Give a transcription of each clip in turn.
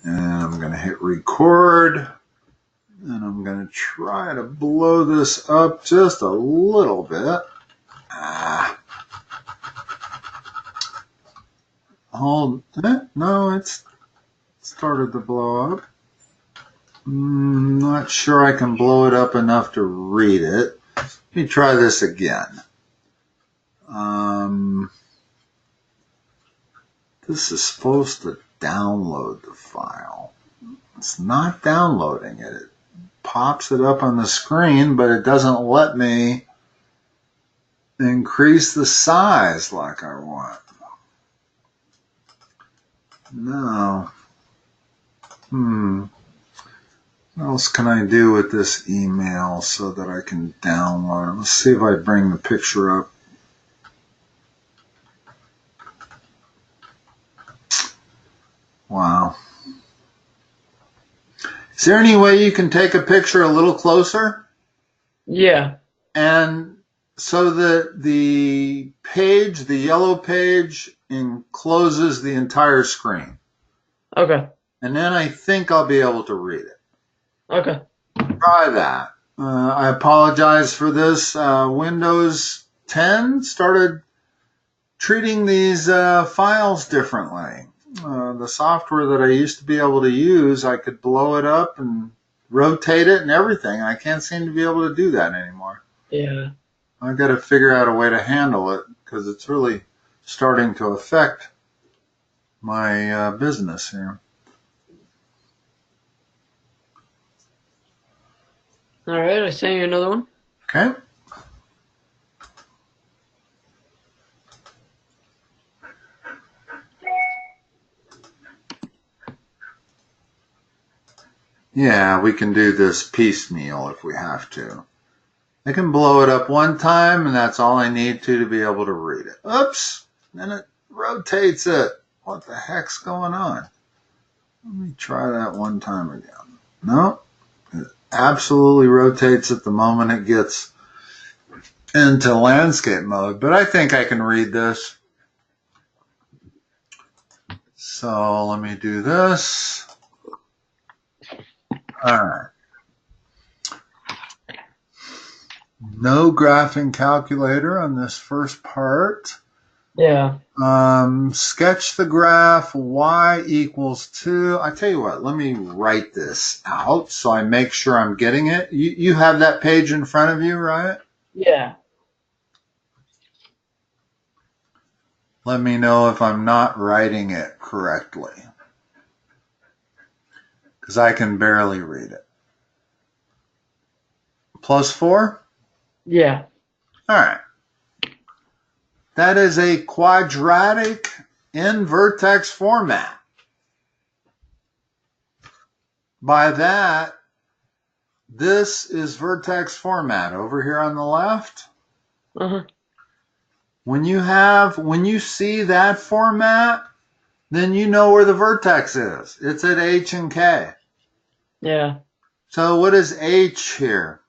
And I'm going to hit record. And I'm going to try to blow this up just a little bit. Hold it. No, it's started to blow up. Not sure I can blow it up enough to read it. Let me try this again. This is supposed to download the file. It's not downloading it. It pops it up on the screen, but it doesn't let me increase the size like I want. No. What else can I do with this email so that I can download it? Let's see if I bring the picture up. Wow. Is there any way you can take a picture a little closer? Yeah. And so that the page, the yellow page, encloses the entire screen. Okay. And then I think I'll be able to read it. Okay. Try that. I apologize for this. Windows 10 started treating these files differently. The software that I used to be able to use, I could blow it up and rotate it and everything. I can't seem to be able to do that anymore. Yeah. I've got to figure out a way to handle it because it's really starting to affect my business here. All right. I sent you another one. Okay. Yeah, we can do this piecemeal if we have to. I can blow it up one time, and that's all I need to be able to read it. Oops, then it rotates it. What the heck's going on? Let me try that one time again. No, it absolutely rotates it the moment it gets into landscape mode, but I think I can read this. So let me do this. All right. No graphing calculator on this first part. Yeah. Sketch the graph y equals 2. I tell you what, let me write this out so I make sure I'm getting it. You have that page in front of you, right? Yeah. Let me know if I'm not writing it correctly, because I can barely read it. +4? Yeah. All right. That is a quadratic in vertex format. By that, this is vertex format over here on the left. Uh-huh. When you see that format, then you know where the vertex is. It's at H and K. Yeah. So what is H here?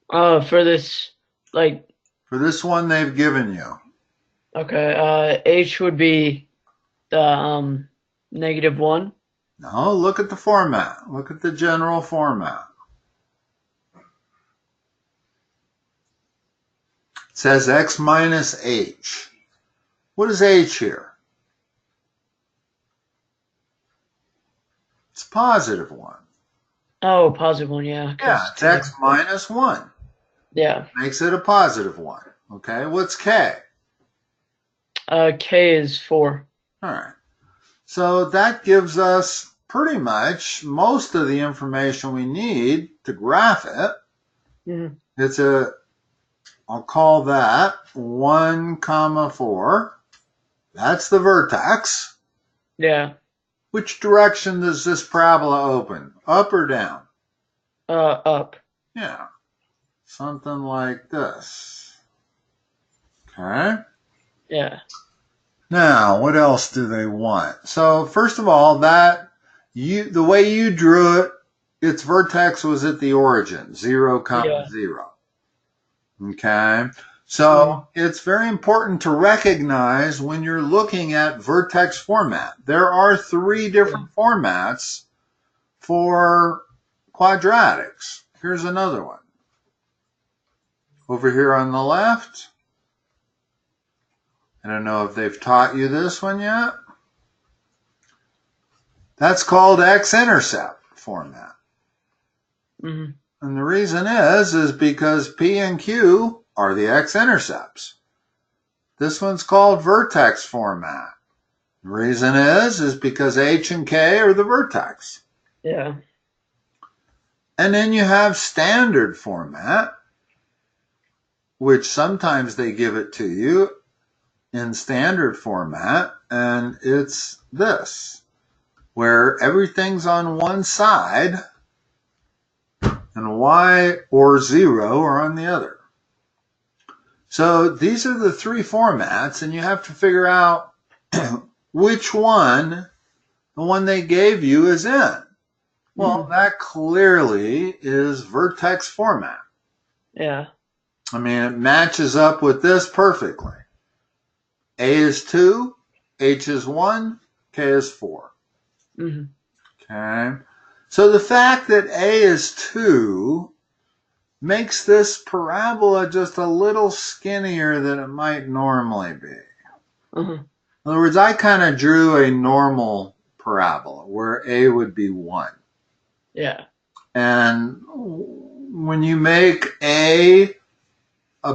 For this, like, For this one they've given you. okay, H would be the -1. No, look at the format. Look at the general format. It says X minus H. What is H here? It's +1. Oh, +1, yeah. Yeah, it's X minus 1. Yeah. Makes it a +1. Okay, what's K? K is 4. All right. So that gives us pretty much most of the information we need to graph it. Mm-hmm. It's I'll call that 1, 4. That's the vertex. Yeah. Which direction does this parabola open? Up or down? Up. Yeah. Something like this. Okay. Yeah. Now, what else do they want? So, first of all, the way you drew it, its vertex was at the origin, 0, Yeah. 0. Okay. So it's very important to recognize when you're looking at vertex format. There are 3 different formats for quadratics. Here's another one. Over here on the left, I don't know if they've taught you this one yet. That's called X-Intercept Format. Mm-hmm. And the reason is because P and Q are the X-intercepts. This one's called Vertex Format. The reason is because H and K are the vertex. Yeah. And then you have Standard Format, which sometimes they give it to you in standard format, and it's this, where everything's on one side and Y or 0 are on the other. So these are the 3 formats, and you have to figure out which one the one they gave you is in. Well, that clearly is vertex format. Yeah. I mean, it matches up with this perfectly. A is 2, H is 1, K is 4. Mm-hmm. Okay. So the fact that A is 2 makes this parabola just a little skinnier than it might normally be. Mm-hmm. In other words, I kind of drew a normal parabola where A would be 1. Yeah. And when you make A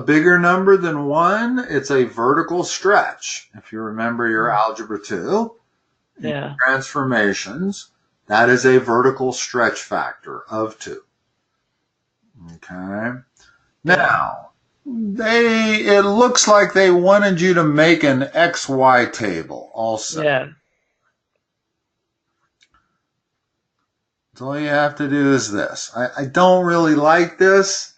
bigger number than 1, it's a vertical stretch. If you remember your Algebra 2 transformations, that is a vertical stretch factor of 2. Okay. Now, it looks like they wanted you to make an XY table also. Yeah. So all you have to do is this. I don't really like this.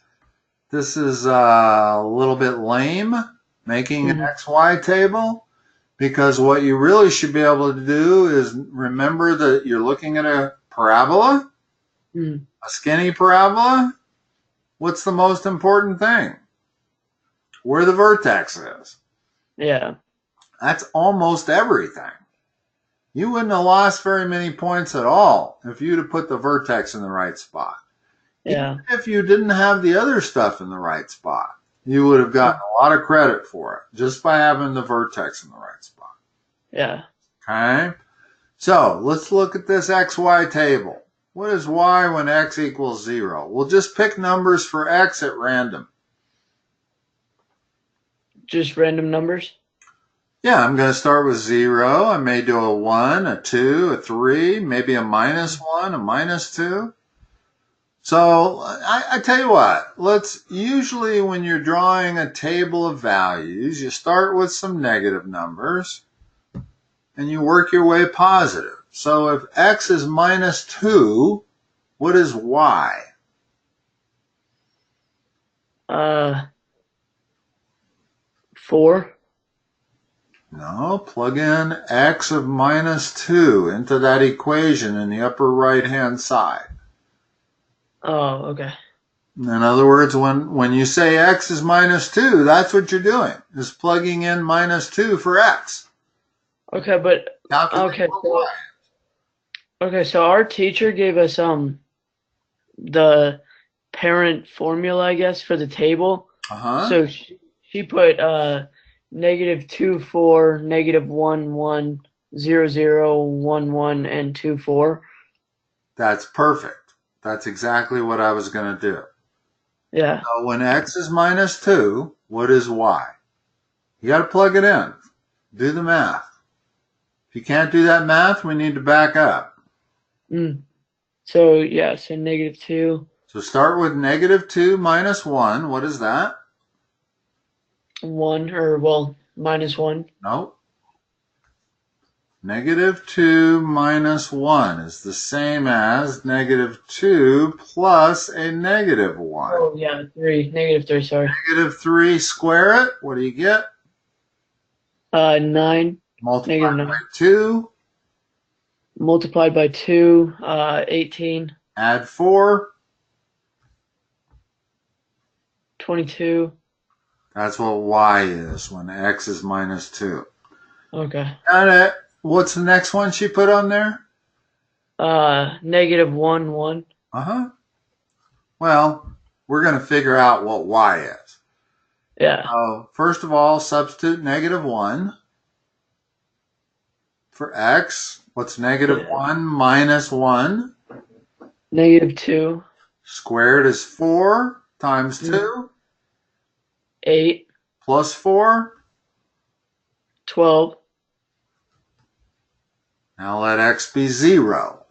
This is a little bit lame, making an XY table, because what you really should be able to do is remember that you're looking at a parabola, a skinny parabola. What's the most important thing? Where the vertex is. Yeah. That's almost everything. You wouldn't have lost very many points at all if you'd have put the vertex in the right spot. Yeah. Even if you didn't have the other stuff in the right spot, you would have gotten a lot of credit for it just by having the vertex in the right spot. Yeah. Okay? So let's look at this XY table. What is Y when X equals 0? We'll just pick numbers for X at random. Just random numbers? Yeah, I'm going to start with 0. I may do a 1, a 2, a 3, maybe a -1, a -2. So I tell you what, usually when you're drawing a table of values, you start with some negative numbers and you work your way positive. So if X is -2, what is Y? 4. No, plug in X of -2 into that equation in the upper right-hand side. Oh, okay. In other words, when you say X is -2, that's what you're doing, is plugging in -2 for X. Okay, but so our teacher gave us the parent formula, I guess, for the table. So she put -2, 4, -1, 1, 0, 0, 1, 1, and 2, 4. That's perfect. That's exactly what I was going to do. Yeah. So when X is -2, what is Y? You got to plug it in. Do the math. If you can't do that math, we need to back up. So, yeah, so -2. So start with -2 minus 1. What is that? 1, or, well, -1. Nope. -2 minus 1 is the same as -2 plus a -1. Oh, yeah, 3. -3, sorry. -3, square it. What do you get? 9. Multiply by 2. Multiplied by 2, 18. Add 4. 22. That's what y is when x is minus 2. Okay. And what's the next one she put on there? Negative 1, 1. Uh-huh. Well, we're going to figure out what y is. Yeah. First of all, substitute negative 1 for x. What's negative 1 minus 1? Negative 2. Squared is 4 times 2. 8. Plus 4. 12. Now let x be 0.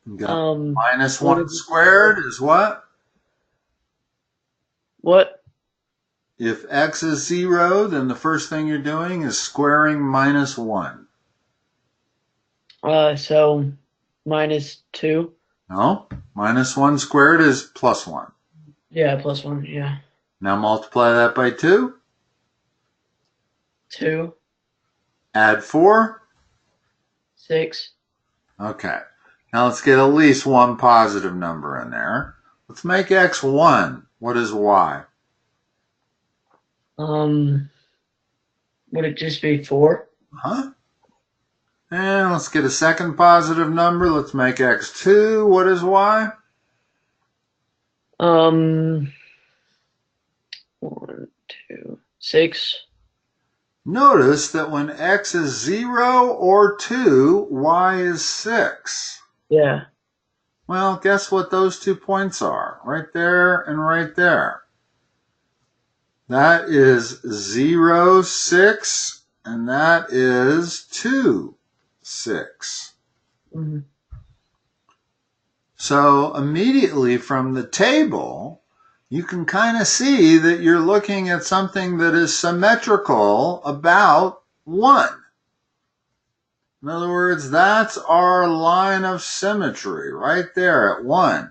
You got minus 1 squared is what? What? If x is 0, then the first thing you're doing is squaring minus 1. So minus 2. No, minus 1 squared is plus 1. Yeah, plus 1, yeah. Now multiply that by 2. 2. Add 4. 6. Okay. Now let's get at least one positive number in there. Let's make x 1. What is y? Would it just be 4? Huh? And let's get a second positive number. Let's make x 2. What is y? 1, 2, 6. Notice that when x is 0 or 2, y is 6. Yeah. Well, guess what those 2 points are? Right there and right there. That is 0, 6, and that is 2, 6. Mm-hmm. So immediately from the table, you can kind of see that you're looking at something that is symmetrical about 1. In other words, that's our line of symmetry right there at 1.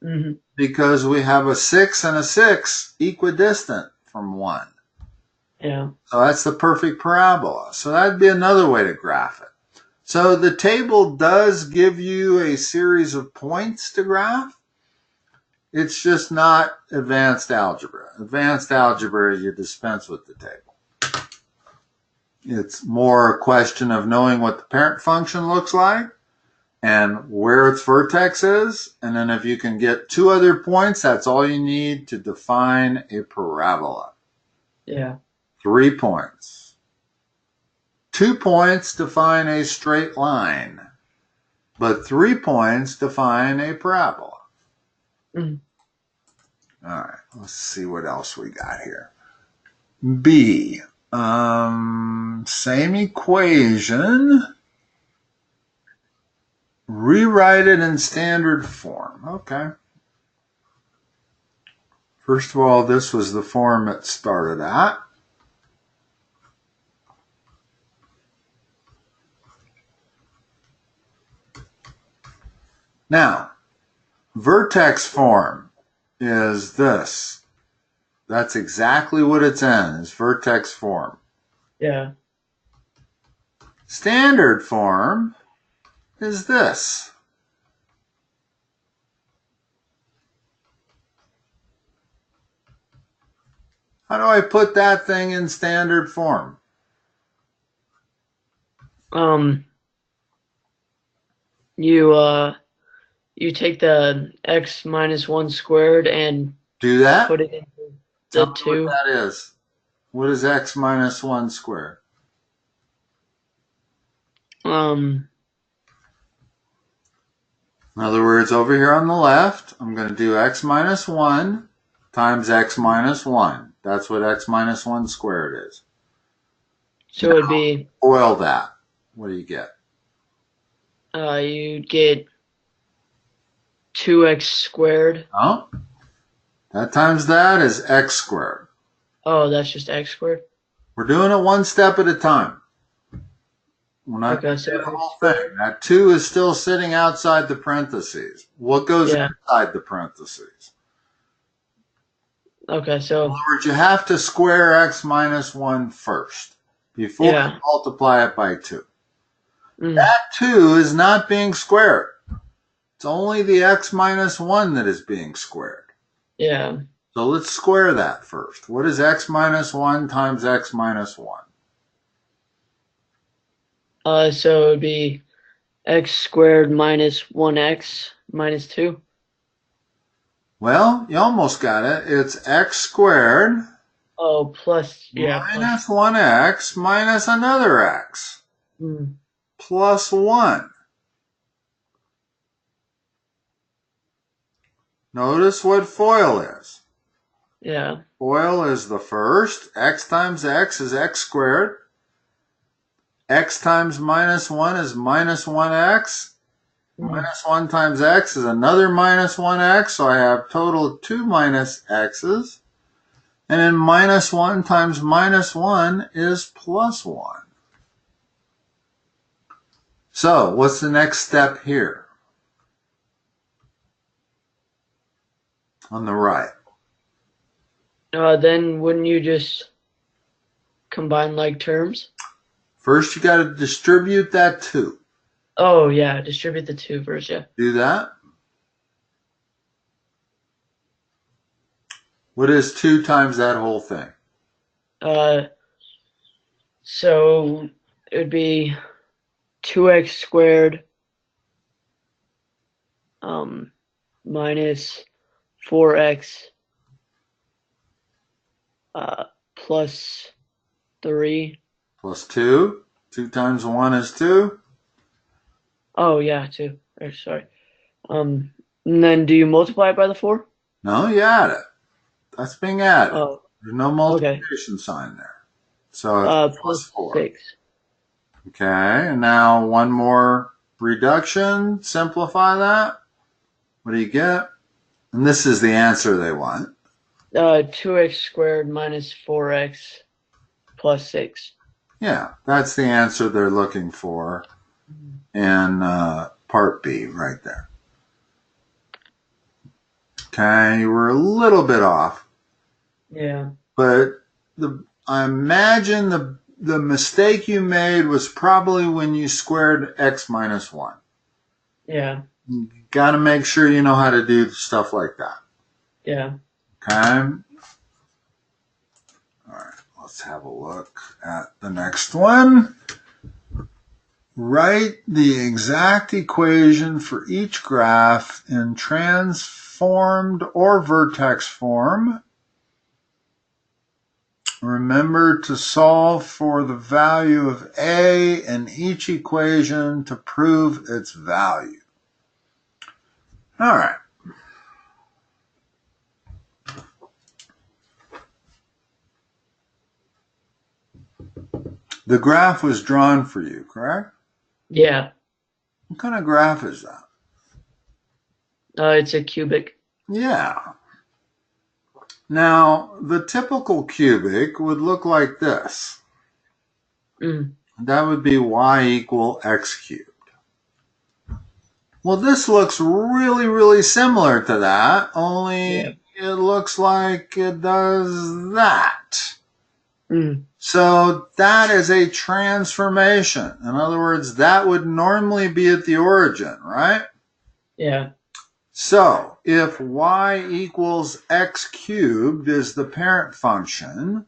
Mm-hmm. Because we have a 6 and a 6 equidistant from 1. Yeah. So that's the perfect parabola. So that'd be another way to graph it. So the table does give you a series of points to graph. It's just not advanced algebra. Advanced algebra, you dispense with the table. It's more a question of knowing what the parent function looks like and where its vertex is. And then if you can get 2 other points, that's all you need to define a parabola. Yeah. 3 points. 2 points define a straight line, but 3 points define a parabola. Mm-hmm. All right, let's see what else we got here. B. Same equation. Rewrite it in standard form. Okay. First of all, this was the form it started at. Now, vertex form is this. That's exactly what it's in, is vertex form. Yeah. Standard form is this. How do I put that thing in standard form? You take the x minus 1 squared and do that. Put it into the Tell 2. What that is. What is x minus 1 squared? In other words, over here on the left, I'm going to do x minus 1 times x minus 1. That's what x minus 1 squared is. So now, it'd be... Oil that. What do you get? You'd get 2x squared. Oh, that times that is x squared. Oh, that's just x squared? We're doing it one step at a time. We're not going to do the whole thing. That 2 is still sitting outside the parentheses. What goes inside the parentheses? Okay, so... In other words, you have to square x minus 1 first before you multiply it by 2. That 2 is not being squared. It's only the x minus 1 that is being squared. Yeah. So let's square that first. What is x minus 1 times x minus 1? So it would be x squared minus 1x minus 2. Well, you almost got it. It's x squared Oh, plus, yeah, minus 1x minus another x plus 1. Notice what FOIL is. Yeah. FOIL is the first. X times x is x squared. X times minus 1 is minus 1x. Minus 1 times x is another minus 1x, so I have total of 2 minus x's. And then minus 1 times minus 1 is plus 1. So what's the next step here? On the right. Then wouldn't you just combine like terms? First, you got to distribute that 2. Oh, yeah, distribute the 2 first, yeah. Do that. What is 2 times that whole thing? So it would be 2x squared minus 4x plus 3. Plus 2. 2 times 1 is 2. Oh, yeah, 2. Sorry. And then do you multiply it by the 4? No, you add it. That's being added. Oh. There's no multiplication sign there. So it's plus 4. 6. Okay, and now one more reduction. Simplify that. What do you get? And this is the answer they want. 2x squared minus 4x plus 6. Yeah, that's the answer they're looking for in part B right there. Okay, you were a little bit off. Yeah. But I imagine the mistake you made was probably when you squared x minus 1. Yeah. You got to make sure you know how to do stuff like that. Yeah. Okay. All right, let's have a look at the next one. Write the exact equation for each graph in transformed or vertex form. Remember to solve for the value of A in each equation to prove its value. All right. The graph was drawn for you, correct? Yeah. What kind of graph is that? It's a cubic. Yeah. Now, the typical cubic would look like this. That would be y equal x cubed. Well, this looks really, really similar to that, only it looks like it does that. So that is a transformation. In other words, that would normally be at the origin, right? Yeah. So if y equals x cubed is the parent function,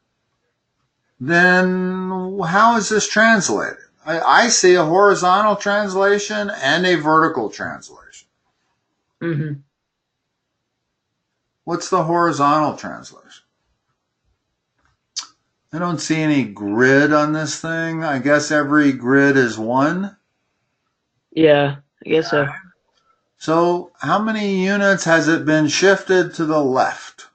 then how is this translated? I see a horizontal translation and a vertical translation. What's the horizontal translation? I don't see any grid on this thing. I guess every grid is 1. Yeah, I guess so. So how many units has it been shifted to the left?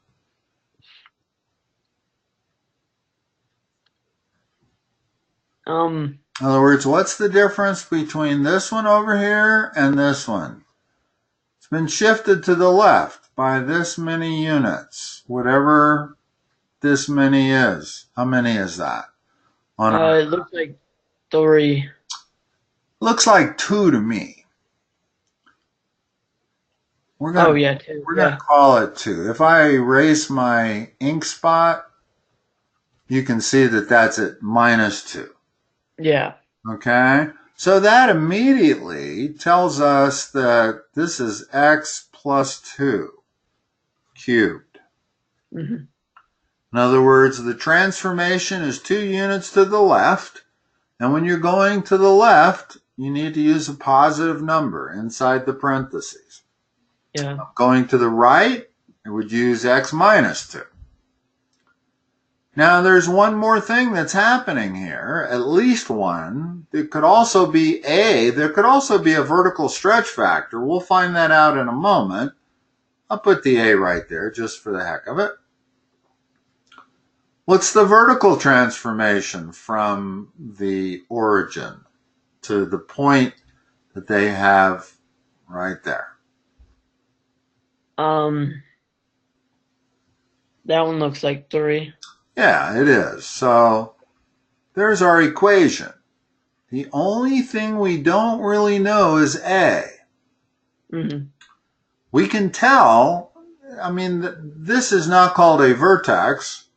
In other words, what's the difference between this one over here and this one? It's been shifted to the left by this many units, whatever this many is. How many is that? It looks like 3. Looks like 2 to me. We're gonna, 2. We're going to call it 2. If I erase my ink spot, you can see that that's at minus 2. Yeah. Okay? So that immediately tells us that this is x plus 2 cubed. Mm-hmm. In other words, the transformation is 2 units to the left, and when you're going to the left, you need to use a positive number inside the parentheses. Yeah. Going to the right, it would use x minus 2. Now, there's one more thing that's happening here, at least one. It could also be there could also be a vertical stretch factor. We'll find that out in a moment. I'll put the A right there just for the heck of it. What's the vertical transformation from the origin to the point that they have right there? That one looks like 3. Yeah, it is. So there's our equation. The only thing we don't really know is A. Mm-hmm. We can tell, I mean, this is not called a vertex,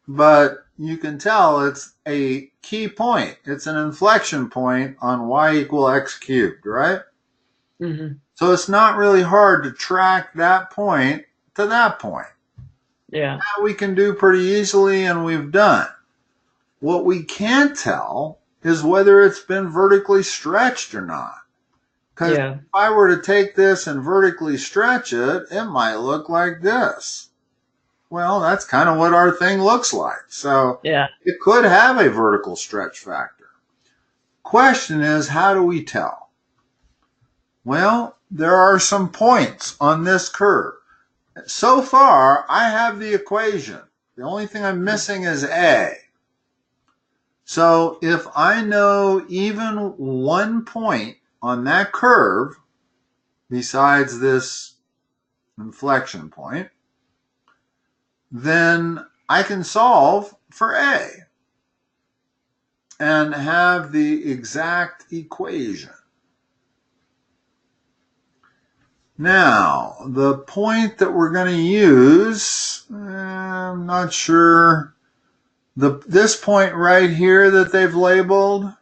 but you can tell it's a key point. It's an inflection point on y equal x cubed, right? Mm-hmm. So it's not really hard to track that point to that point. Yeah. That we can do pretty easily, and we've done. What we can't tell is whether it's been vertically stretched or not. Because if I were to take this and vertically stretch it, it might look like this. Well, that's kind of what our thing looks like. So it could have a vertical stretch factor. Question is, how do we tell? Well, there are some points on this curve. So far, I have the equation. The only thing I'm missing is A. So if I know even one point on that curve, besides this inflection point, then I can solve for A and have the exact equation. Now, the point that we're going to use, I'm not sure, this point right here that they've labeled,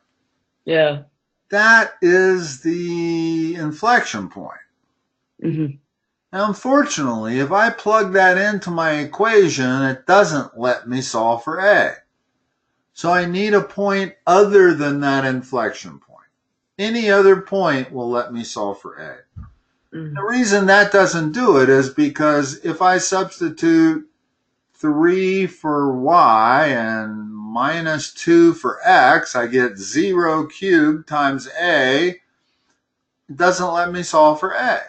that is the inflection point. Mm-hmm. Now, unfortunately, if I plug that into my equation, it doesn't let me solve for A. So I need a point other than that inflection point. Any other point will let me solve for A. Mm-hmm. The reason that doesn't do it is because if I substitute 3 for y and minus 2 for x, I get 0 cubed times A. It doesn't let me solve for A.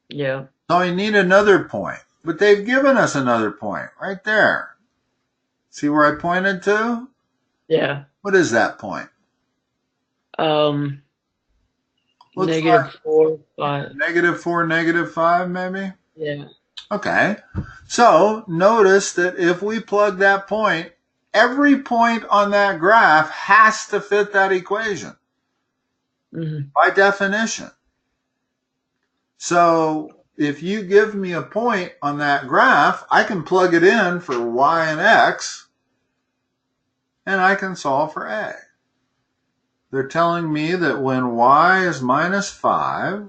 Yeah. So I need another point. But they've given us another point right there. See where I pointed to? Yeah. What is that point? Negative 4, 5. Negative 4, negative 5, maybe? Yeah. Okay. So notice that if we plug that point, every point on that graph has to fit that equation. Mm-hmm. By definition. So if you give me a point on that graph, I can plug it in for y and x, and I can solve for A. They're telling me that when y is minus 5,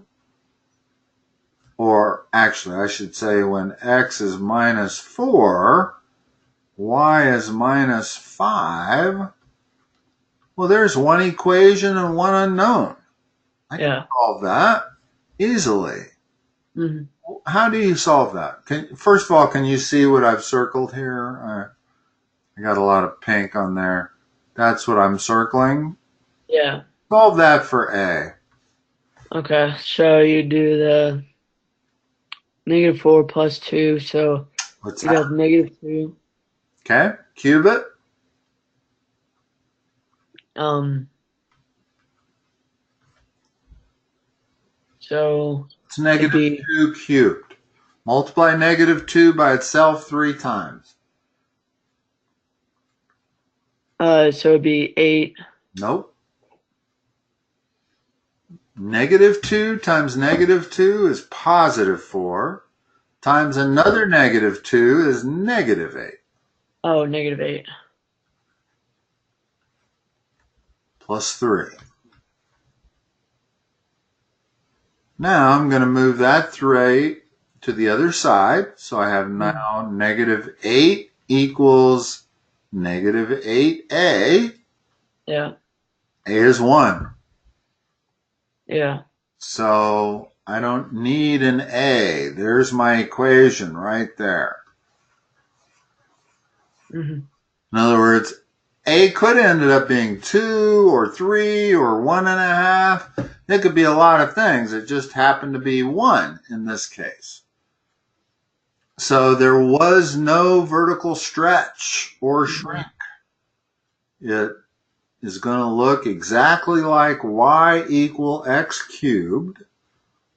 or actually I should say when x is minus 4, y is minus 5, well, there's one equation and one unknown. I can solve that easily. Mm-hmm. How do you solve that? First of all, can you see what I've circled here? I got a lot of pink on there. That's what I'm circling. Yeah. Solve that for A. Okay, so you do the negative 4 plus 2, so you have negative 2. Okay, cube it. So it's negative 2 cubed. Multiply negative 2 by itself 3 times. So it'd be 8. Nope. Negative 2 times negative 2 is positive 4, times another negative 2 is negative 8. Oh, negative 8. Plus 3. Now I'm going to move that 3 to the other side. So I have now negative 8 equals negative 8a. Yeah. A is 1. Yeah. So I don't need an a. There's my equation right there. Mm-hmm. In other words, a could have ended up being 2 or 3 or 1.5. It could be a lot of things. It just happened to be 1 in this case. So there was no vertical stretch or shrink. It is going to look exactly like y equal x cubed,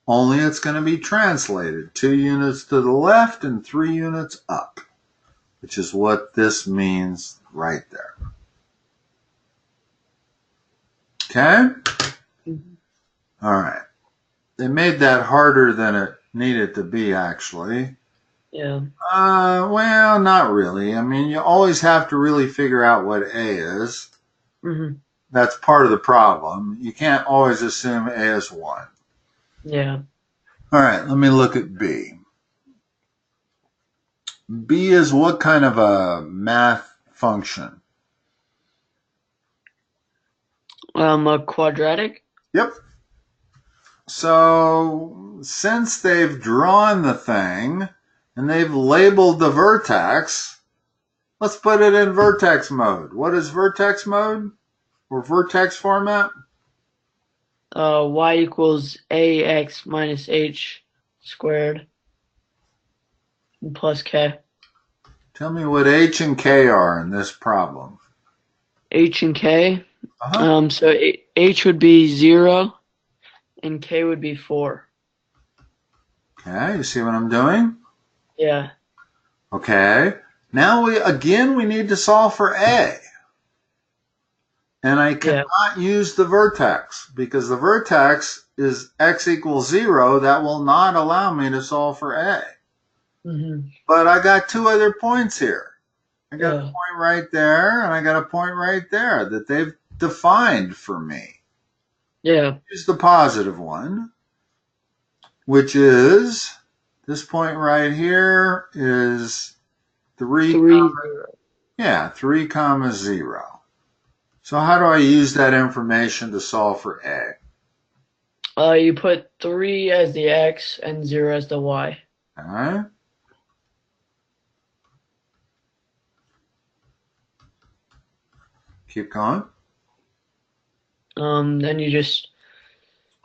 only it's going to be translated 2 units to the left and 3 units up, which is what this means right there. Okay? All right. They made that harder than it needed to be, actually. Yeah. Well, not really. I mean, you always have to really figure out what A is. Mm-hmm. That's part of the problem. You can't always assume A is 1. Yeah. All right, let me look at B. B is what kind of a math function? A quadratic? Yep. So, since they've drawn the thing and they've labeled the vertex, let's put it in vertex mode. What is vertex mode or vertex format? Y equals ax minus h squared plus k. Tell me what h and k are in this problem. H and k. Uh-huh. So h would be 0 and k would be 4. Okay, you see what I'm doing? Yeah. Okay. Now we need to solve for A. And I cannot use the vertex because the vertex is x equals 0. That will not allow me to solve for A. Mm-hmm. But I got 2 other points here. I got a Yeah. point right there, and I got a point right there that they've defined for me. Yeah. Here's the positive one, which is this point right here is 3, 3 comma 0. So how do I use that information to solve for A? You put 3 as the x and 0 as the y. All right. Keep going. Then you just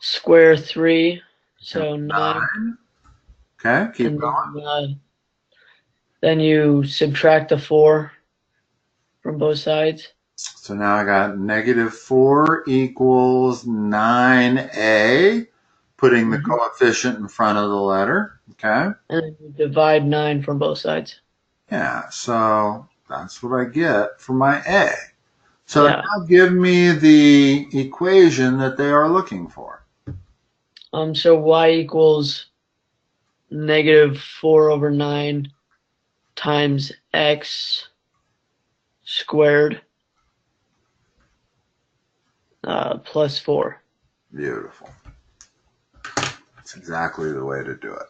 square 3, so 9. Okay, keep and going. Then you subtract the 4 from both sides. So now I got negative 4 equals 9a, putting the coefficient in front of the letter. Okay. And then you divide 9 from both sides. Yeah, so that's what I get for my A. So now give me the equation that they are looking for. So y equals negative 4 over 9 times x squared plus 4. Beautiful. That's exactly the way to do it.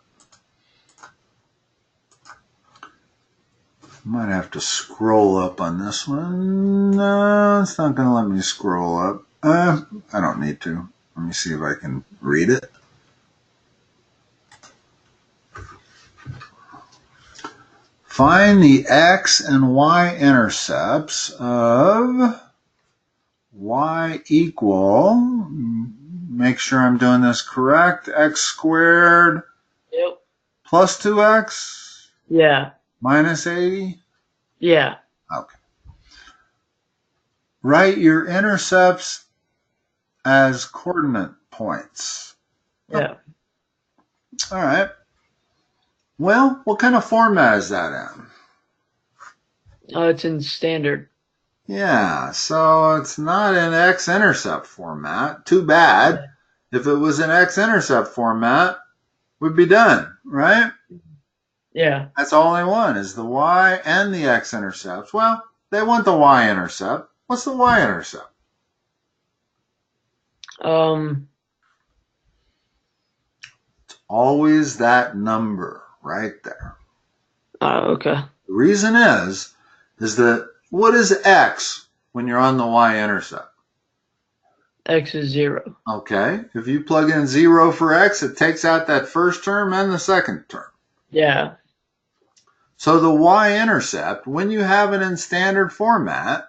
Might have to scroll up on this one. No, it's not going to let me scroll up. I don't need to. Let me see if I can read it. Find the x and y intercepts of y equal, make sure I'm doing this correct, x squared plus 2x minus 80? Yeah. Okay. Write your intercepts as coordinate points. Yeah. All right. Well, what kind of format is that in? It's in standard. Yeah, so it's not in X-Intercept format. Too bad. If it was in X-Intercept format, we'd be done, right? Yeah. That's all they want is the Y and the X-Intercepts. Well, they want the Y-intercept. What's the Y-intercept? It's Always that number right there. Okay. The reason is that what is x when you're on the y-intercept? X is 0. Okay. If you plug in 0 for x, it takes out that first term and the second term. Yeah. So the y-intercept, when you have it in standard format,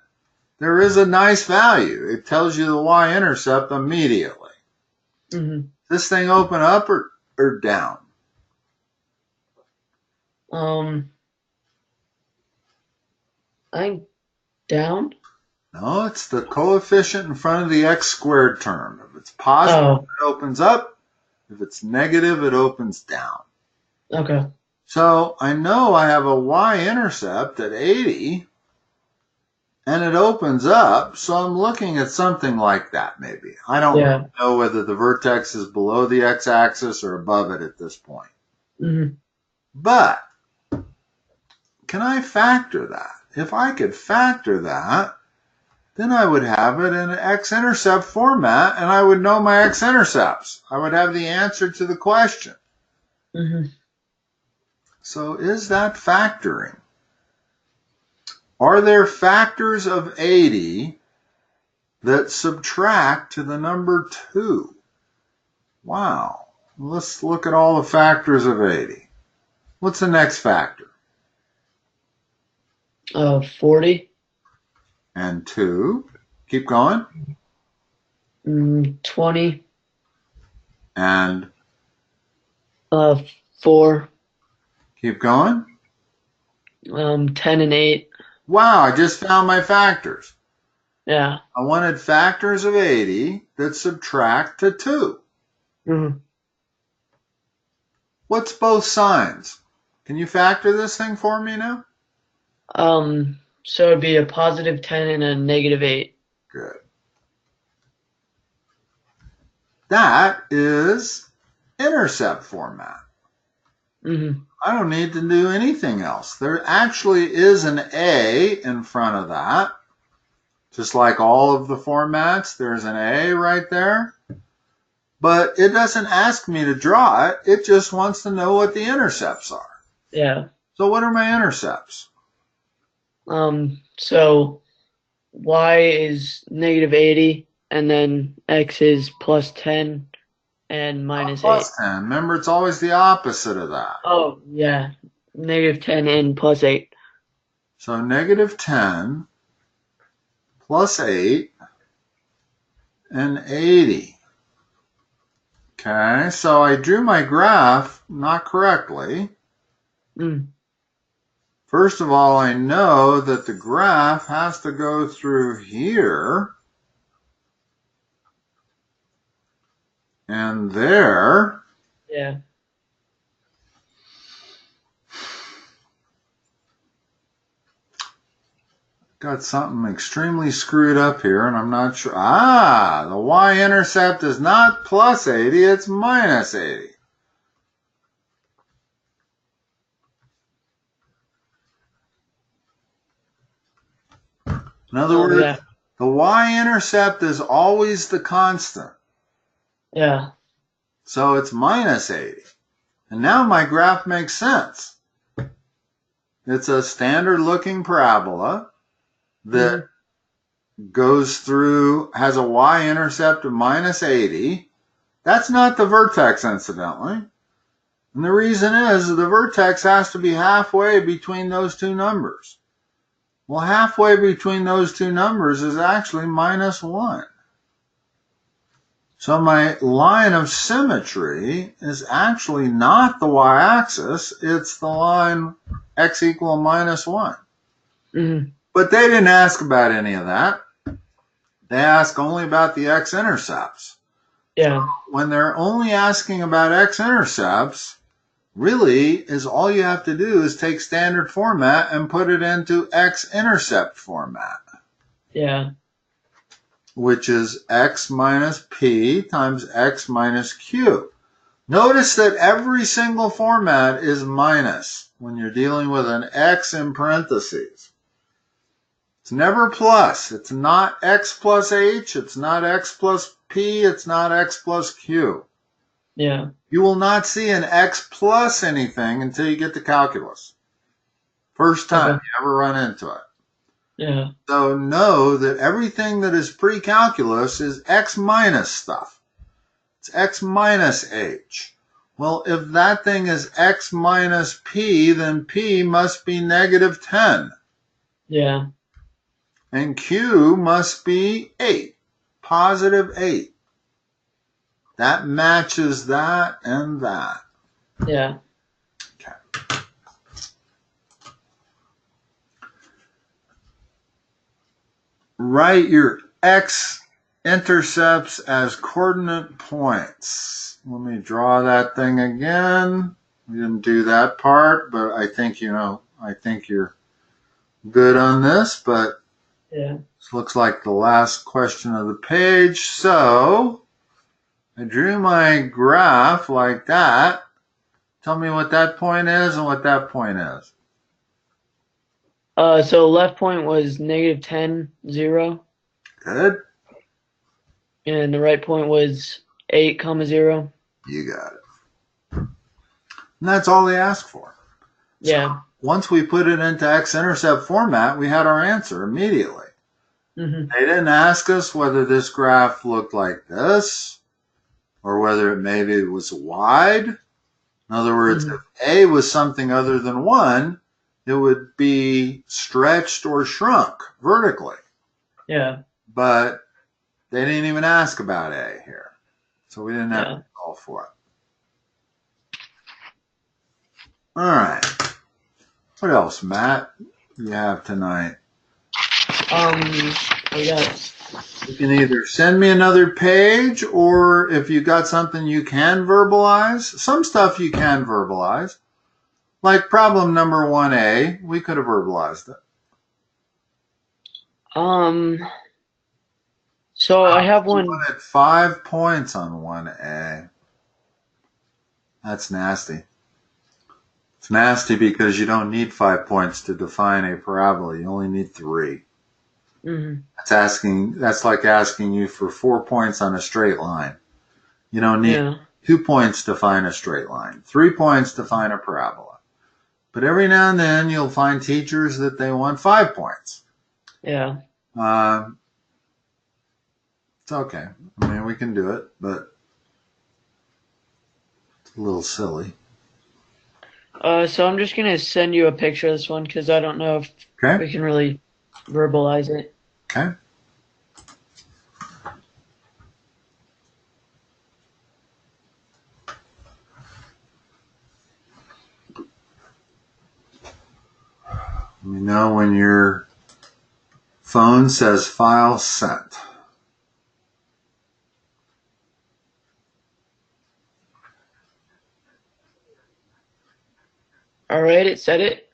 there is a nice value. It tells you the y-intercept immediately. Mm-hmm. This thing open up or down? I think down. No, it's the coefficient in front of the x squared term. If it's positive, it opens up. If it's negative, it opens down. Okay. So I know I have a y-intercept at 80, and it opens up, so I'm looking at something like that maybe. I don't know whether the vertex is below the x-axis or above it at this point. Mm-hmm. But can I factor that? If I could factor that, then I would have it in X-intercept format, and I would know my X-intercepts. I would have the answer to the question. Mm-hmm. So is that factoring? Are there factors of 80 that subtract to the number 2? Wow. Let's look at all the factors of 80. What's the next factor? 40. And 2. Keep going. 20. And 4. Keep going. 10 and 8. Wow, I just found my factors. Yeah. I wanted factors of 80 that subtract to 2. Mm-hmm. What's both signs? Can you factor this thing for me now? So it'd be a positive 10 and a negative 8. Good. That is intercept format. Mm-hmm. I don't need to do anything else. There actually is an A in front of that. Just like all of the formats, there's an A right there. But it doesn't ask me to draw it. It just wants to know what the intercepts are. Yeah. So what are my intercepts? So y is negative 80, and then x is plus 10 and minus 8. Plus 10. Remember, it's always the opposite of that. Oh, yeah. Negative 10 and plus 8. So negative 10 plus 8 and 80. Okay, so I drew my graph not correctly. First of all, I know that the graph has to go through here and there. Yeah. Got something extremely screwed up here, and I'm not sure. Ah, the y-intercept is not plus 80, it's minus 80. In other words, the y-intercept is always the constant. Yeah. So it's minus 80. And now my graph makes sense. It's a standard looking parabola that goes through, has a y-intercept of minus 80. That's not the vertex, incidentally. And the reason is the vertex has to be halfway between those two numbers. Well, halfway between those two numbers is actually minus 1. So my line of symmetry is actually not the y-axis, it's the line x equal minus 1. Mm-hmm. But they didn't ask about any of that. They ask only about the x-intercepts. Yeah. So when they're only asking about x-intercepts, really is all you have to do is take standard format and put it into X-intercept format. Yeah. Which is x minus p times x minus q. Notice that every single format is minus when you're dealing with an x in parentheses. It's never plus. It's not x plus h. It's not x plus p. It's not x plus q. Yeah. You will not see an x plus anything until you get to calculus. First time you ever run into it. Yeah. So know that everything that is pre-calculus is x minus stuff. It's x minus h. Well, if that thing is x minus p, then p must be negative 10. Yeah. And q must be 8, positive 8. That matches that and that. Yeah. Okay. Write your x-intercepts as coordinate points. Let me draw that thing again. We didn't do that part, but I think I think you're good on this, but yeah. This looks like the last question of the page. So I drew my graph like that. Tell me what that point is and what that point is. So left point was negative 10, 0. Good. And the right point was 8, 0. You got it. And that's all they asked for. Yeah. So once we put it into X-Intercept format, we had our answer immediately. Mm-hmm. They didn't ask us whether this graph looked like this or whether maybe it was wide. In other words, if A was something other than 1, it would be stretched or shrunk vertically. Yeah. But they didn't even ask about A here. So we didn't have to call for it. All right. What else, Matt, you have tonight? You can either send me another page, or if you got something you can verbalize. Some stuff you can verbalize. Like problem number 1A, we could have verbalized it. So I have one. You wanted 5 points on 1A. That's nasty. It's nasty because you don't need 5 points to define a parabola. You only need 3. Mm-hmm. That's like asking you for 4 points on a straight line. You don't need 2 points to find a straight line, 3 points to find a parabola. But every now and then you'll find teachers that they want 5 points. Yeah. It's okay. I mean, we can do it, but it's a little silly. So I'm just going to send you a picture of this one because I don't know if we can really verbalize it. Okay. Let me know when your phone says file sent. All right, it said it.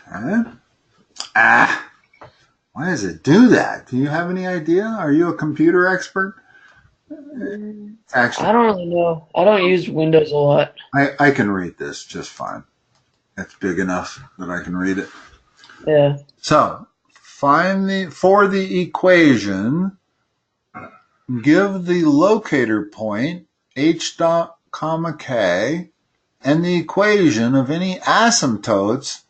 Okay. Why does it do that? Do you have any idea? Are you a computer expert? Actually, I don't really know. I don't use Windows a lot. I can read this just fine. It's big enough that I can read it. Yeah. So, for the equation, give the locator point h dot comma k and the equation of any asymptotes,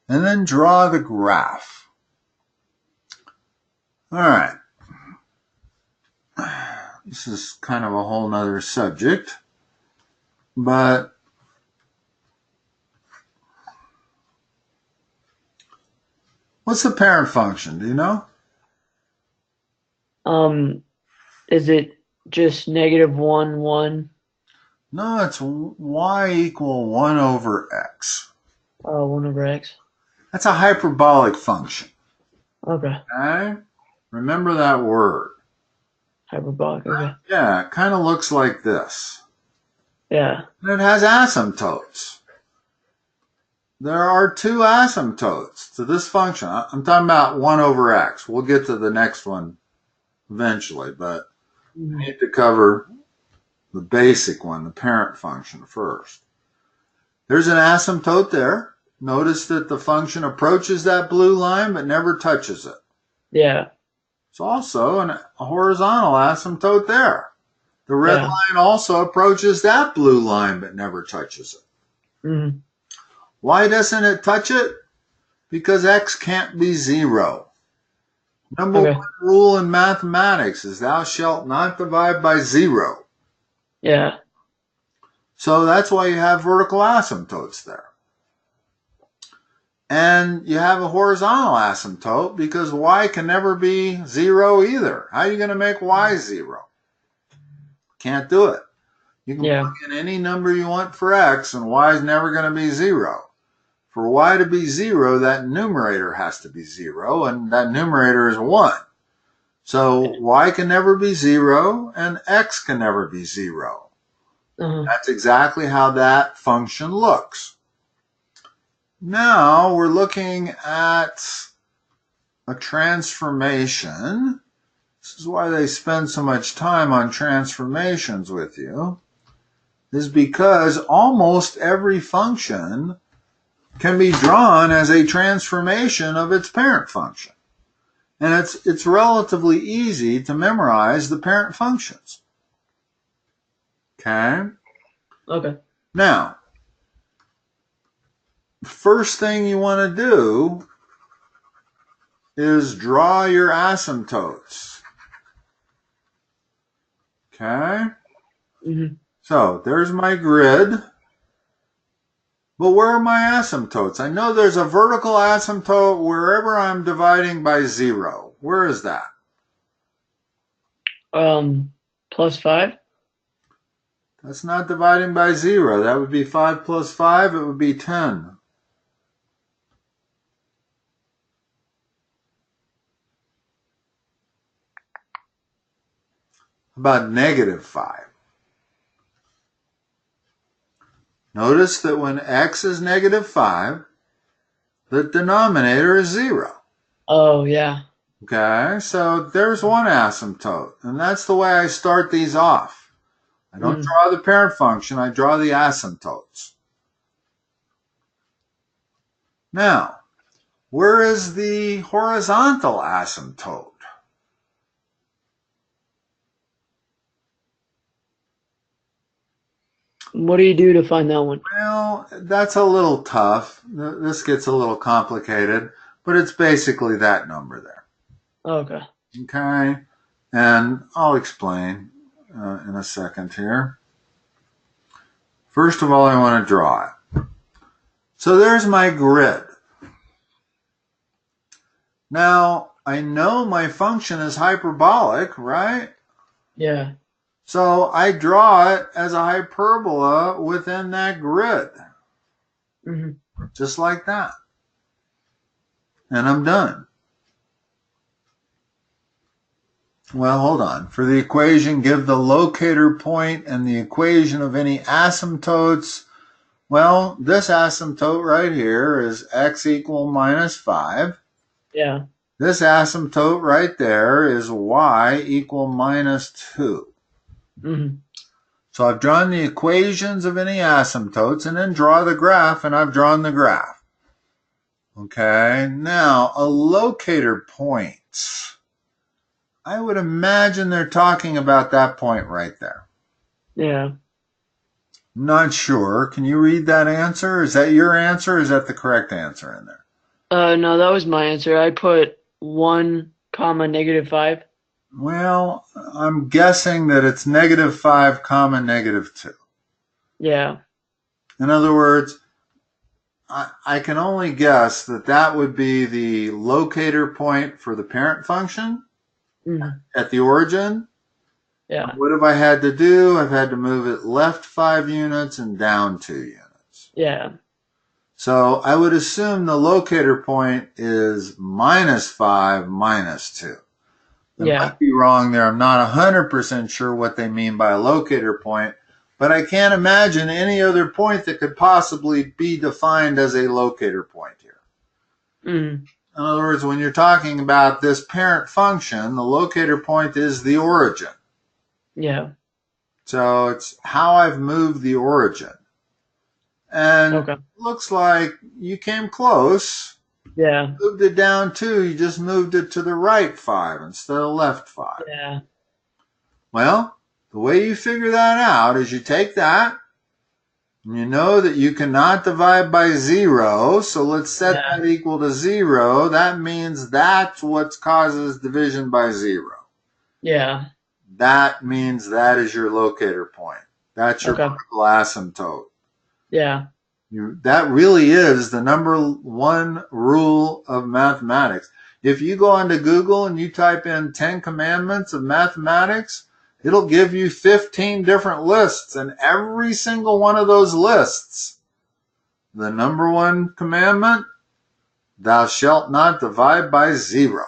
and then draw the graph. All right. This is kind of a whole nother subject, but what's the parent function? Do you know? Is it just -1, 1? No, it's y equal 1 over x. Oh, 1 over x. That's a hyperbolic function. Okay. Okay? Remember that word. Hyperbolic, okay. Yeah, it kind of looks like this. Yeah. And it has asymptotes. There are 2 asymptotes to this function. I'm talking about 1 over x. We'll get to the next one eventually, but we need to cover the basic one, the parent function first. There's an asymptote there. Notice that the function approaches that blue line but never touches it. Yeah. It's also a horizontal asymptote there. The red line also approaches that blue line but never touches it. Mm-hmm. Why doesn't it touch it? Because x can't be 0. Number one rule in mathematics is thou shalt not divide by 0. Yeah. So that's why you have vertical asymptotes there. And you have a horizontal asymptote because y can never be 0 either. How are you going to make y 0? Can't do it. You can plug in any number you want for x, and y is never going to be 0. For y to be 0, that numerator has to be 0, and that numerator is 1. So y can never be 0, and x can never be 0. That's exactly how that function looks. Now we're looking at a transformation. This is why they spend so much time on transformations with you, is because almost every function can be drawn as a transformation of its parent function. And it's relatively easy to memorize the parent functions. Okay? Okay. Now, the first thing you want to do is draw your asymptotes. Okay? Mm-hmm. So, there's my grid. But where are my asymptotes? I know there's a vertical asymptote wherever I'm dividing by 0. Where is that? +5. That's not dividing by 0. That would be 5 plus 5. It would be 10. About -5. Notice that when x is -5, the denominator is 0. Oh, yeah. Okay, so there's one asymptote, and that's the way I start these off. I don't draw the parent function, I draw the asymptotes. Now, where is the horizontal asymptote? What do you do to find that one? Well, that's a little tough. This gets a little complicated, but it's basically that number there. Okay. Okay, and I'll explain in a second here. First of all, I want to draw it. So there's my grid. Now, I know my function is hyperbolic, right? Yeah. So I draw it as a hyperbola within that grid. Just like that. And I'm done. Well, hold on. For the equation, give the locator point and the equation of any asymptotes. Well, this asymptote right here is x equal -5. Yeah. This asymptote right there is y equal -2. So I've drawn the equations of any asymptotes and then draw the graph, and I've drawn the graph. Okay, now a locator point. I would imagine they're talking about that point right there. Yeah. Not sure. Can you read that answer? Is that your answer, or is that the correct answer in there? No, that was my answer. I put 1, -5. Well, I'm guessing that it's -5, -2. Yeah. In other words, I can only guess that that would be the locator point for the parent function at the origin. Yeah. What have I had to do? I've had to move it left 5 units and down 2 units. Yeah. So I would assume the locator point is -5, -2. I might be wrong there. I'm not 100% sure what they mean by a locator point, but I can't imagine any other point that could possibly be defined as a locator point here. In other words, when you're talking about this parent function, the locator point is the origin. Yeah. So it's how I've moved the origin. And Okay. looks like you came close. Yeah. Moved it down 2. You just moved it to the right 5 instead of left 5. Yeah. Well, the way you figure that out is you take that, and you know that you cannot divide by 0, so let's set that equal to 0. That means that's what causes division by 0. Yeah. That means that is your locator point. That's your vertical asymptote. Yeah. That really is the number 1 rule of mathematics. If you go onto Google and you type in 10 commandments of mathematics, it'll give you 15 different lists, and every single one of those lists, the number 1 commandment, thou shalt not divide by 0.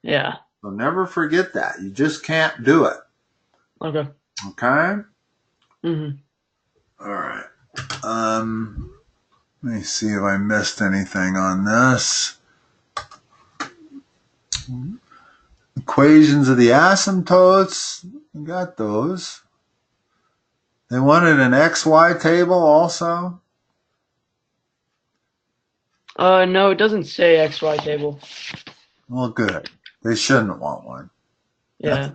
Yeah. So never forget that. You just can't do it. Okay. Okay? Mm-hmm. All right. Let me see if I missed anything on this. Equations of the asymptotes. We got those. They wanted an XY table also. No, it doesn't say XY table. Well, good. They shouldn't want one. Yeah.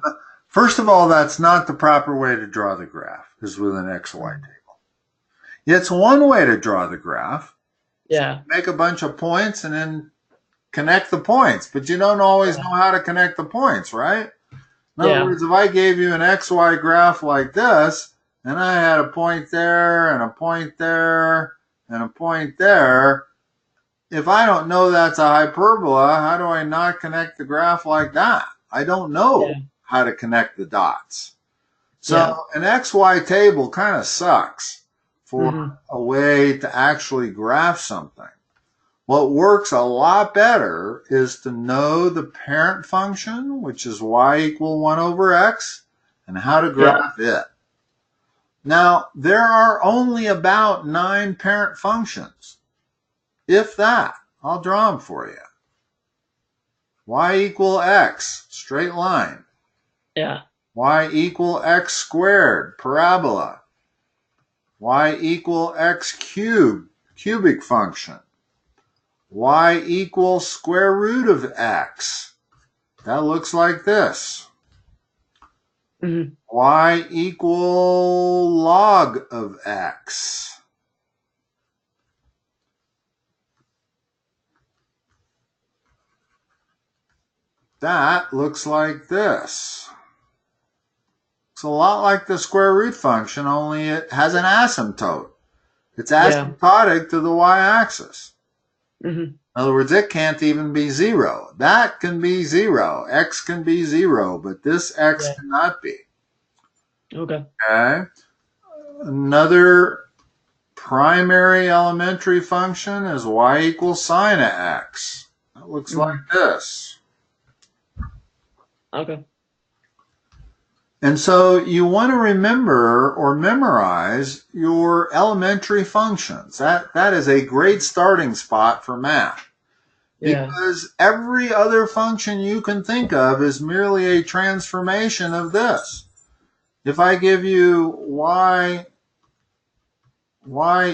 First of all, that's not the proper way to draw the graph, is with an XY table. It's one way to draw the graph. Yeah. Make a bunch of points and then connect the points, but you don't always know how to connect the points, right? In other words, if I gave you an XY graph like this, and I had a point there, and a point there, and a point there, if I don't know that's a hyperbola, how do I not connect the graph like that? I don't know how to connect the dots. So an XY table kind of sucks for a way to actually graph something. What works a lot better is to know the parent function, which is y equal 1 over x, and how to graph it. Now, there are only about 9 parent functions. If that, I'll draw them for you. Y equal x, straight line. Yeah. Y equal x squared, parabola. Y equal x cubed, cubic function. Y equals square root of x. That looks like this. Mm-hmm. Y equal log of x. That looks like this. It's a lot like the square root function, only it has an asymptote. It's asymptotic to the y-axis. Mm-hmm. In other words, it can't even be 0. That can be 0. X can be 0, but this x cannot be. Okay. Okay. Another primary elementary function is y equals sine of x. That looks like this. Okay. And so you want to remember or memorize your elementary functions. That is a great starting spot for math. Because every other function you can think of is merely a transformation of this. If I give you y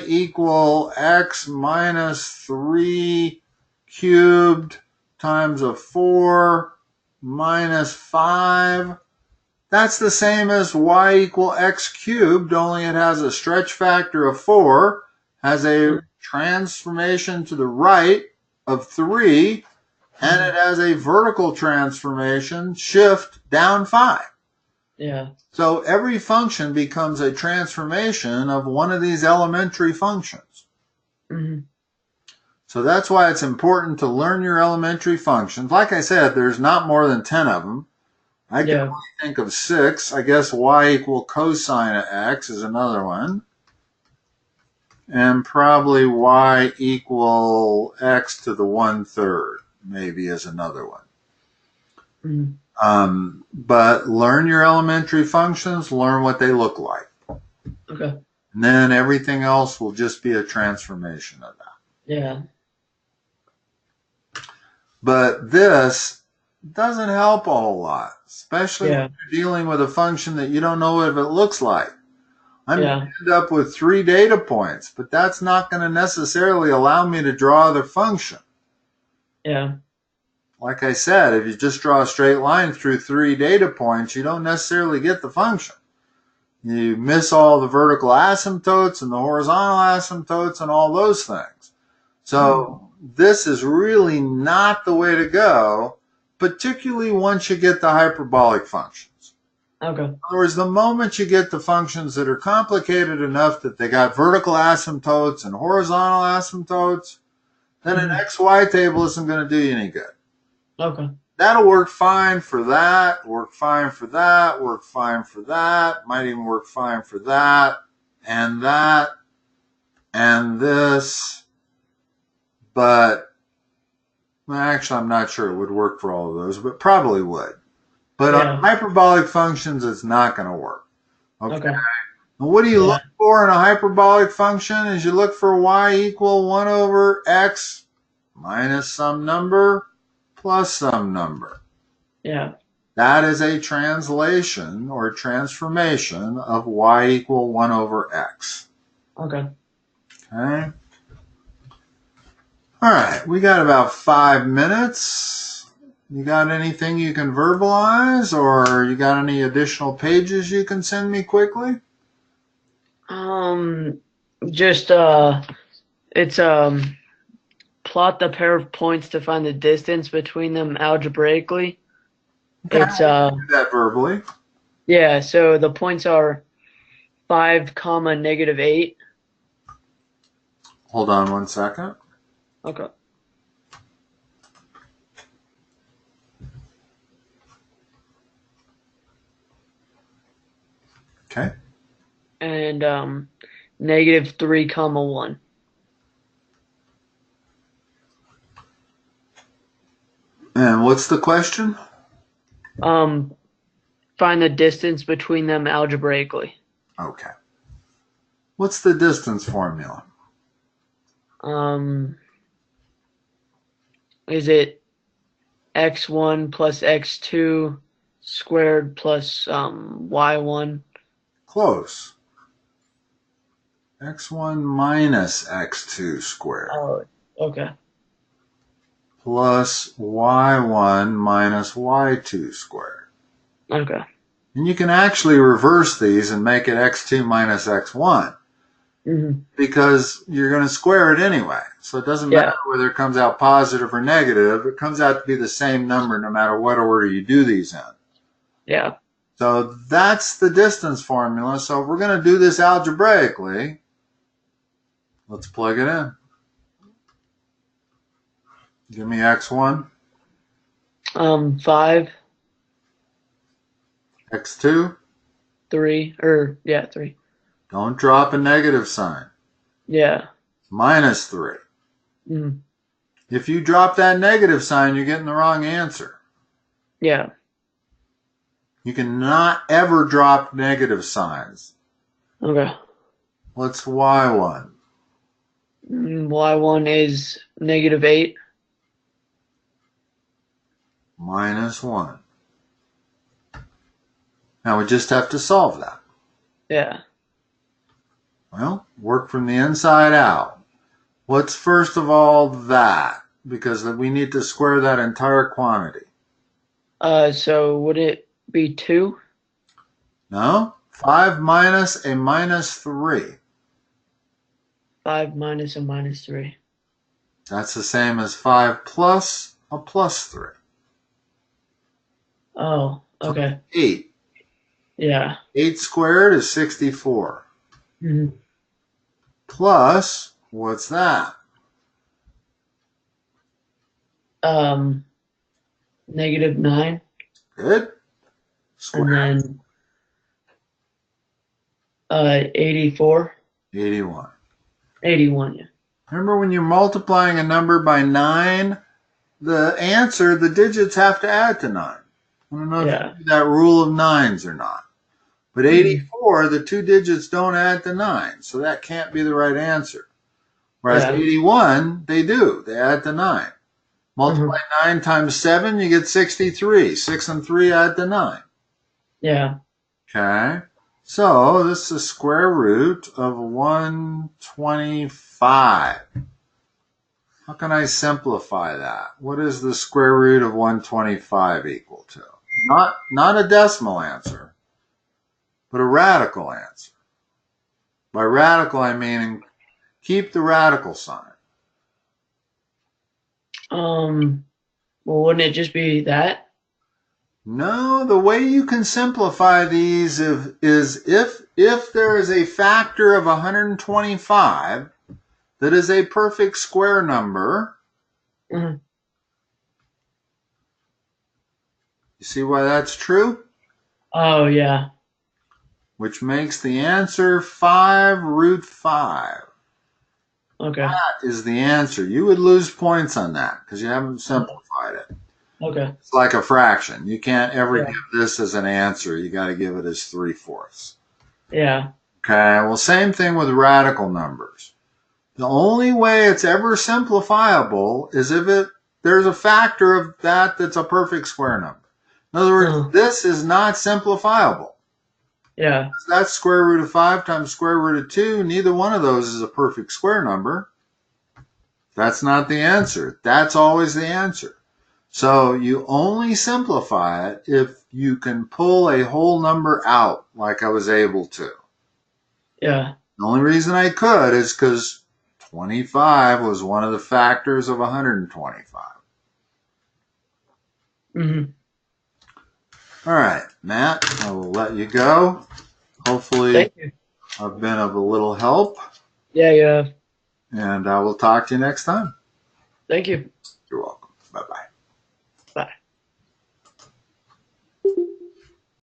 equal x minus 3 cubed times a 4 minus 5, that's the same as y equal x cubed, only it has a stretch factor of 4, has a transformation to the right of 3, and it has a vertical transformation, shift, down 5. Yeah. So every function becomes a transformation of one of these elementary functions. Mm-hmm. So that's why it's important to learn your elementary functions. Like I said, there's not more than 10 of them. I can only think of 6. I guess y equal cosine of x is another one. And probably y equal x to the 1/3 maybe is another one. Mm-hmm. But learn your elementary functions, learn what they look like. Okay. And then everything else will just be a transformation of that. Yeah. But this doesn't help a whole lot, especially when you're dealing with a function that you don't know what it looks like. I'm going to end up with 3 data points, but that's not going to necessarily allow me to draw the function. Yeah. Like I said, if you just draw a straight line through 3 data points, you don't necessarily get the function. You miss all the vertical asymptotes and the horizontal asymptotes and all those things. So this is really not the way to go, particularly once you get the hyperbolic functions. Okay. In other words, the moment you get the functions that are complicated enough that they got vertical asymptotes and horizontal asymptotes, then an XY table isn't going to do you any good. Okay. That'll work fine for that, work fine for that, work fine for that, might even work fine for that, and this. But well, actually, I'm not sure it would work for all of those, but probably would. But on hyperbolic functions, it's not going to work. Okay. And what do you look for in a hyperbolic function? Is you look for y equal 1 over x minus some number plus some number. Yeah. That is a translation or transformation of y equal 1 over x. Okay. Okay. All right, we got about 5 minutes. You got anything you can verbalize, or you got any additional pages you can send me quickly? Just it's plot the pair of points to find the distance between them algebraically. Okay, it's do that verbally. Yeah, so the points are 5, -8. Hold on 1 second. Okay. Okay. And -3, 1. And what's the question? Find the distance between them algebraically. Okay. What's the distance formula? Is it x1 plus x2 squared plus y1? Close. x1 minus x2 squared. Oh, okay. Plus y1 minus y2 squared. Okay. And you can actually reverse these and make it x2 minus x1. Because you're going to square it anyway. So it doesn't matter whether it comes out positive or negative. It comes out to be the same number no matter what order you do these in. Yeah. So that's the distance formula. So if we're going to do this algebraically, let's plug it in. Give me x1. 5. x2. 3. 3. Don't drop a negative sign. Yeah. Minus 3. If you drop that negative sign, you're getting the wrong answer. Yeah. You cannot ever drop negative signs. Okay. What's y1? Y1 is -8. Minus 1. Now we just have to solve that. Yeah. Well, work from the inside out. What's first of all that? Because we need to square that entire quantity. So would it be 2? No. 5 minus a minus 3. 5 minus a minus 3. That's the same as 5 plus a plus 3. Oh, okay. 8. Yeah. 8 squared is 64. Plus, what's that? -9. Good. Square. And then 84. 81. 81, yeah. Remember when you're multiplying a number by 9, the answer, the digits have to add to 9. I don't know if you do that rule of 9s or not. But 84, the 2 digits don't add to 9, so that can't be the right answer. Whereas 81, they do. They add to 9. Multiply 9 times 7, you get 63. 6 and 3 add to 9. Yeah. Okay. So this is the square root of 125. How can I simplify that? What is the square root of 125 equal to? Not a decimal answer, but a radical answer. By radical, I mean keep the radical sign. Well, wouldn't it just be that? No, the way you can simplify these is if there is a factor of 125 that is a perfect square number. Mm-hmm. You see why that's true? Oh, yeah. Which makes the answer 5 root 5. Okay. That is the answer. You would lose points on that because you haven't simplified it. Okay. It's like a fraction. You can't ever give this as an answer. You got to give it as 3/4. Yeah. Okay. Well, same thing with radical numbers. The only way it's ever simplifiable is if there's a factor of that that's a perfect square number. In other words, this is not simplifiable. Yeah. That's square root of 5 times square root of 2. Neither one of those is a perfect square number. That's not the answer. That's always the answer. So you only simplify it if you can pull a whole number out like I was able to. Yeah. The only reason I could is because 25 was one of the factors of 125. Mm-hmm. All right, Matt, I will let you go. Hopefully I've been of a little help. Yeah, you have. And I will talk to you next time. Thank you. You're welcome. Bye-bye.